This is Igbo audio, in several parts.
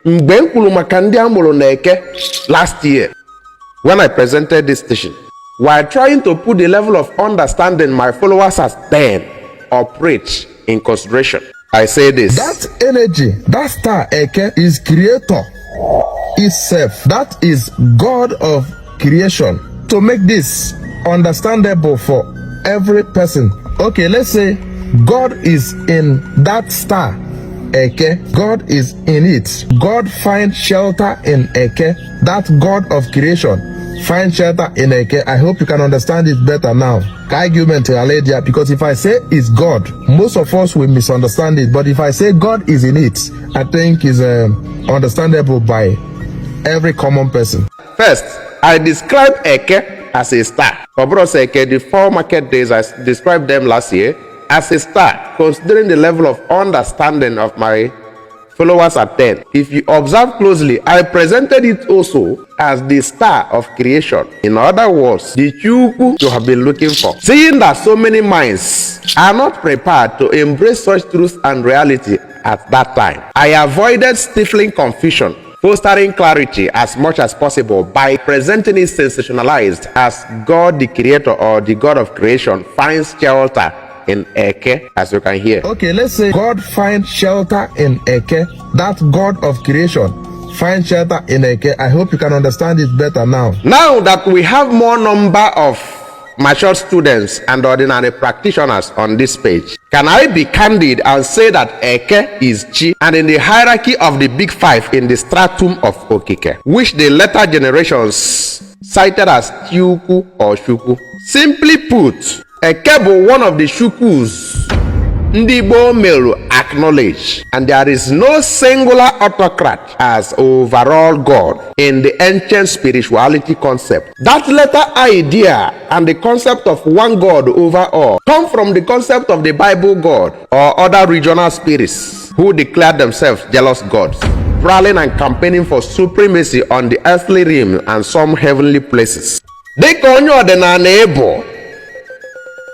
Mgbe m kwuru maka ndị amụrụ na Eke last year when I presented this station, while trying to put the level of understanding my followers as then operate in consideration, I say this. That energy, that star Eke is creator itself. That is God of creation. To make this understandable for every person, okay, let's say God is in that star Eke. God is in it. God finds shelter in Eke. That God of creation finds shelter in Eke. I hope you can understand it better now. Argument because if I say it's God, most of us will misunderstand it. But if I say God is in it, I think is understandable by every common person. First, I describe Eke as a star. For Bros Eke, the 4 market days, I described them last year as a star, considering the level of understanding of my followers at 10. If you observe closely, I presented it also as the star of creation. In other words, the Chukwu you have been looking for. Seeing that so many minds are not prepared to embrace such truth and reality at that time, I avoided stifling confusion, fostering clarity as much as possible by presenting it sensationalized as God the creator or the God of creation finds shelter in Eke, as you can hear. Okay, let's say God finds shelter in Eke. That God of creation finds shelter in Eke. I hope you can understand it better now. Now that we have more number of mature students and ordinary practitioners on this page, can I be candid and say that Eke is Chi and in the hierarchy of the big 5 in the stratum of Okike, which the later generations cited as Chukwu or Shuku? Simply put, Eke bụ one of the Shukus ndị Igbo melu acknowledge, and there is no singular autocrat as overall God in the ancient spirituality concept. That latter idea and the concept of one God over all come from the concept of the Bible God or other regional spirits who declare themselves jealous gods, prowling and campaigning for supremacy on the earthly realm and some heavenly places. Dịka onye ọdịnala Igbo,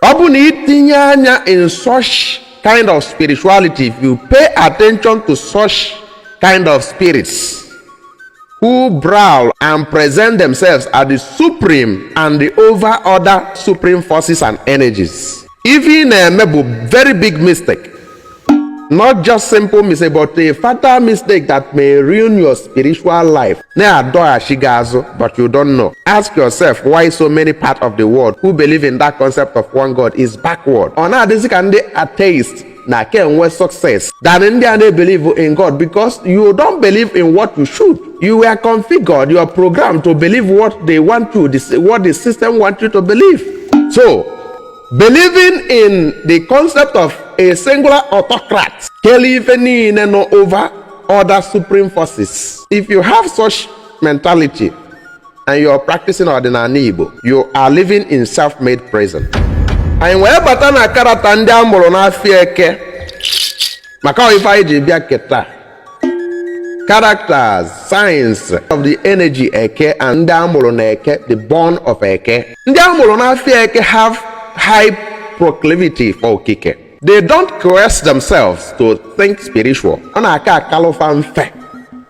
ọ bụ na itinye anya in such kind of spirituality, if you pay attention to such kind of spirits who prowl and present themselves as the supreme and the over other supreme forces and energies, even a very big mistake. Not just simple mistake, but a fatal mistake that may ruin your spiritual life. But you don't know. Ask yourself why so many parts of the world who believe in that concept of one God is backward. On how this can they atheist na can with success than India they believe in God, because you don't believe in what you should. You were configured, you are programmed to believe what they want you, what the system wants you to believe. So believing in the concept of a singular autocrat, believing over other supreme forces. If you have such mentality and you are practicing ordinary Igbo, you are living in self-made prison. And wherever na karata ndị amụrụ n'afọ Eke, maka ife anyị ji bịa keta characters, signs of the energy Eke and ndị amụrụ na Eke, the born of Eke. Ndị amụrụ n'afọ Eke have high proclivity for Okike. They don't coerce themselves to think spiritual. Ọ na-aka akalofa mfe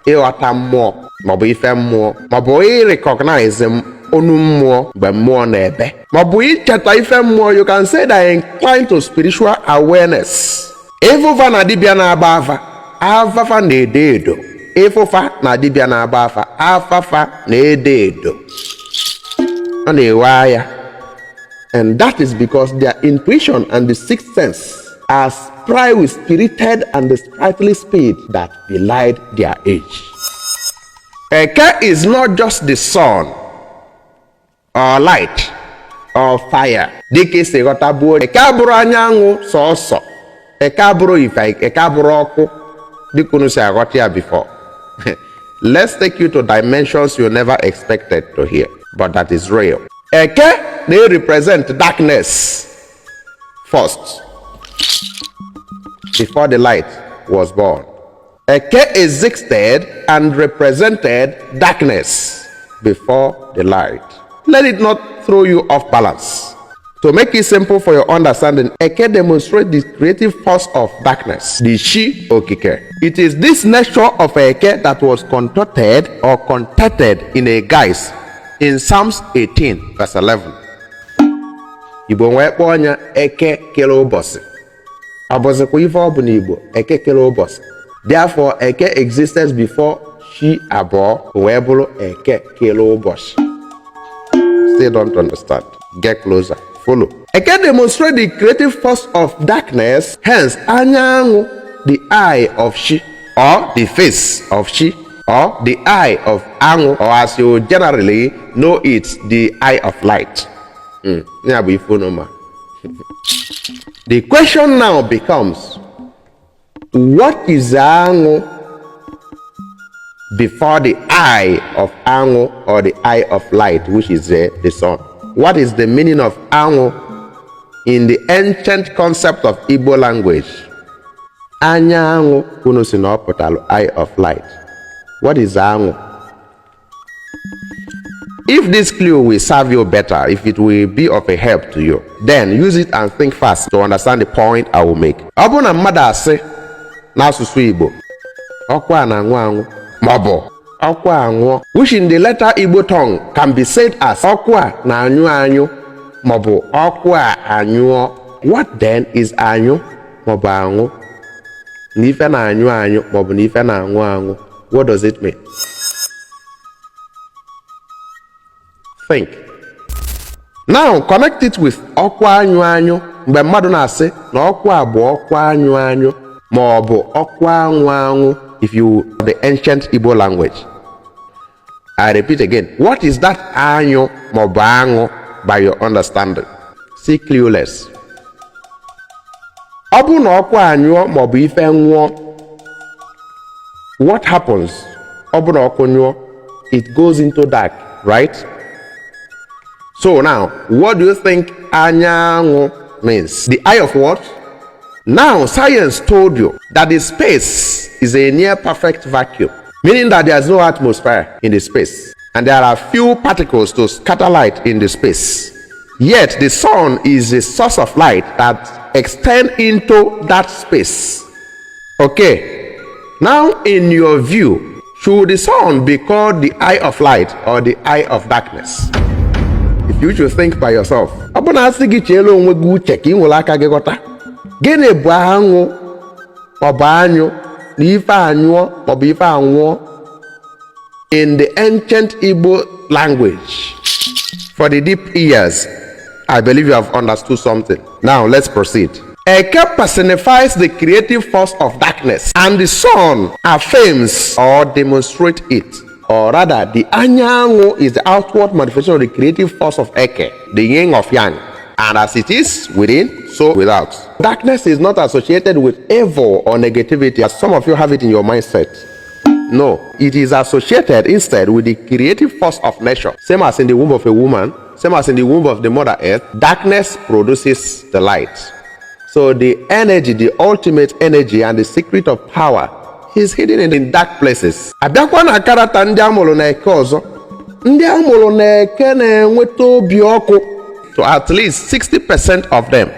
ịghọta mmụọ maọbụ ife mmụọ maọbụ recognize onu mmụọ mgbe mmụọ na-ebe maọbụ icheta ife mmụọ. You can say they are inclined to spiritual awareness. Ịfụfa na dibịa na-agba afa, afafa na-ede edo. Ịfụfa na dibịa na-agba afa, afafa na-ede edo. Ọ na-ewe anya. And that is because their intuition and the sixth sense are spry with spirited and the sprightly speed that belied their age. Eke is not just the sun or light or fire. Dike se gotabuo. Eke abụrụ anyanwụ sọsọ. Eke abụrụ ife. Eke abụrụ ọkụ. Dikunu se aghọta ya before. Let's take you to dimensions you never expected to hear, but that is real. Eke, they represent darkness first, before the light was born. Eke existed and represented darkness before the light. Let it not throw you off balance. To make it simple for your understanding, Eke demonstrates the creative force of darkness, the Shi Okike. It is this nature of Eke that was contorted or contended in a guise in Psalms 18 verse 11. Igbo nwee kpọọ nya Eke kere ụbọchị. Ọbọchịkwa ife ọ bụ n'Igbo, Eke kere ụbọchị. Therefore, Eke existed before Shi abụọ wee bụrụ Eke kere ụbọchị. Still don't understand. Get closer. Follow. Eke demonstrates the creative force of darkness, hence anyanwụ, the eye of Shi, or the face of Shi, or the eye of Anwụ, or as you generally know it, the eye of light. The question now becomes, what is Anwụ before the eye of Anwụ or the eye of light, which is the sun? What is the meaning of Anwụ in the ancient concept of Igbo language? Anyanwụ unu si na ọ pụtalụ eye of light. What is Anwụ? If this clue will serve you better, if it will be of a help to you, then use it and think fast to understand the point I will make. Ọ bụrụ na mmadụ asị n'asụsụ Igbo, ọkwa na-anwụ anwụ, maọbụ ọkwa anwụọ, which in the letter Igbo tongue can be said as ọkwa na anyụ anyụ, maọbụ ọkwa anyụọ. What then is anyụ maọbụ anwụ? Na ife na anyụ anyụ maọbụ na ife na anwụ anwụ. What does it mean? Think. Now connect it with ọkwa anyụ anyụ mgbe mmadụ na-asị na ọkwa bụ ọkwa anyụ anyụ maọbụ ọkwa anwụ anwụ if you the ancient Igbo language. I repeat again, what is that anyụ maọbụ anwụ by your understanding? See clueless. Ọ bụ na ọkwa anyụọ maọbụ ife nwụọ, what happens? Ọ bụ na ọkụ nyụọ, it goes into dark, right? So now, what do you think anyanwụ means? The eye of what? Now, science told you that the space is a near perfect vacuum, meaning that there is no atmosphere in the space, and there are few particles to scatter light in the space. Yet, the sun is a source of light that extends into that space. Okay, now in your view, should the sun be called the eye of light or the eye of darkness? If you should think by yourself. Ọ bụ na asị gị cheelu onwe gị uche ka ị nwere aka gị ghọta. Gịnị bụ anwụ maọbụ anyụ na ife anyụọ maọbụ ife anwụọ in the ancient Igbo language? For the deep ears, I believe you have understood something. Now let's proceed. Eke personifies the creative force of darkness, and the sun affirms or demonstrates it. Or rather, the anyanwụ is the outward manifestation of the creative force of Eke, the yin of yang. And as it is within, so without. Darkness is not associated with evil or negativity, as some of you have it in your mindset. No, it is associated instead with the creative force of nature. Same as in the womb of a woman, same as in the womb of the Mother Earth, darkness produces the light. So the energy, the ultimate energy and the secret of power is hidden in dark places. Abịakwa na karata ndị amụrụ na Eke ọzọ. Ndị amụrụ na Eke na-enweta obi ọkụ. To at least 60% of them.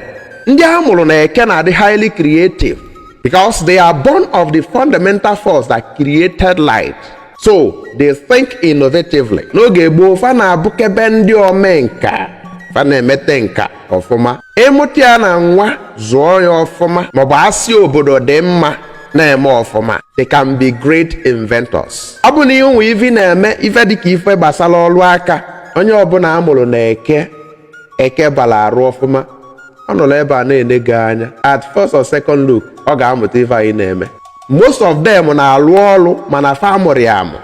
Ndị amụrụ na Eke na-adị highly creative because they are born of the fundamental force that created light. So they think innovatively. N'oge gboo fa na-abụkebe ndị omenka, fa na-emete nka ọfụma. Ịmụta ya na nwa zụọ ya ọfụma maọbụ asị obodo dị mma na-eme ọfụma. They can be great inventors. Ọ bụ na ihe nwe ife na-eme ife dịka ife gbasara ọrụ aka, onye ọbụla amụrụ na Eke bala arụ ọfụma, ọ nọrọ ebe a na-ene gị anya. At first or second look, ọ ga-amụta ife anyị na-eme. Most of them na-alụ ọrụ mana fa amụrụ ya amụ.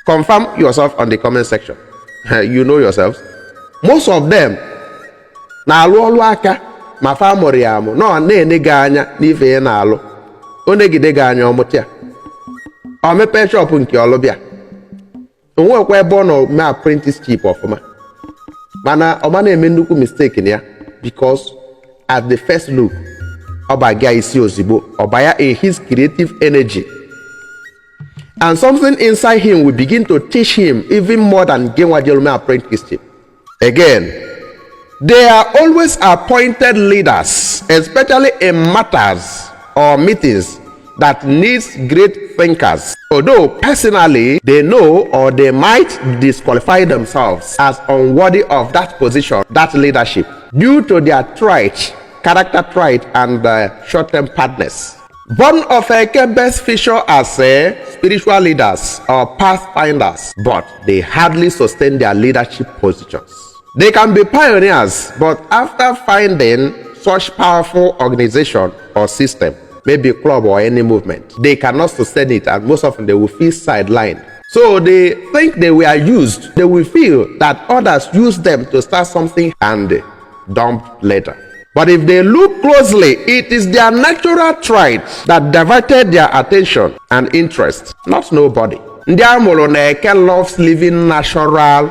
Confirm yourself on the comment section. You know yourselves. Most of them na-alụ ọrụ aka ma fa amụrụ ya amụ, nọ na-ene gị anya n'ife ya na-alụ. O negide gị anya ọmụta ya. Ọ mepee shop nke ọlụbịa. O nwekwa ebe ọ nọ mee apprenticeship ọfụma. Mana ọma na-eme nnukwu mistake na ya because at the first look ọba gị isi ozigbo ọba ya in his creative energy, and something inside him will begin to teach him even more than gị nwa jerume apprenticeship. Again, They are always appointed leaders, especially in matters or meetings that needs great thinkers. Although personally they know or they might disqualify themselves as unworthy of that position, that leadership, due to their trait, character trait, and short-temperedness. Born of Eke best feature as spiritual leaders or pathfinders, but they hardly sustain their leadership positions. They can be pioneers, but after finding such powerful organization or system, maybe a club or any movement, they cannot sustain it, and most often they will feel sidelined. So they think they were used. They will feel that others use them to start something and dump later. But if they look closely, it is their natural trait that diverted their attention and interest, not nobody. Ndị amụrụ na Eke loves living natural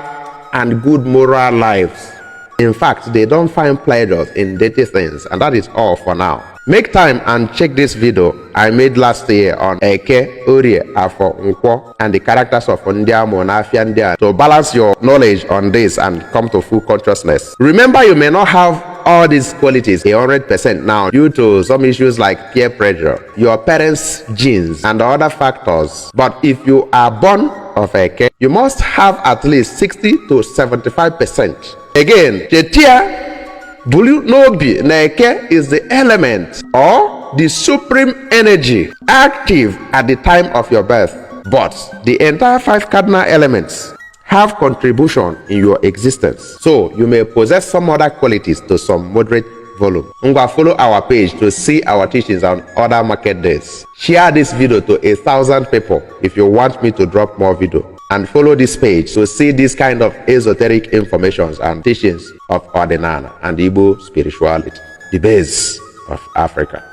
and good moral lives. In fact, they don't find pleasure in dirty things, and that is all for now. Make time and check this video I made last year on Eke, Orie, Afo, Nkwo, and the characters of Ndiamo, Nafia, Ndia to balance your knowledge on this and come to full consciousness. Remember, you may not have all these qualities 100% now due to some issues like peer pressure, your parents' genes, and other factors. But if you are born of Eke, you must have at least 60 to 75%. Again, Chetia Bulunobi Neke is the element or the supreme energy active at the time of your birth. But the entire 5 cardinal elements have contribution in your existence. So you may possess some other qualities to some moderate volume. Follow our page to see our teachings on other market days. Share this video to 1,000 people if you want me to drop more video. And follow this page to see this kind of esoteric informations and teachings of Ordinana and Igbo spirituality, the base of Africa.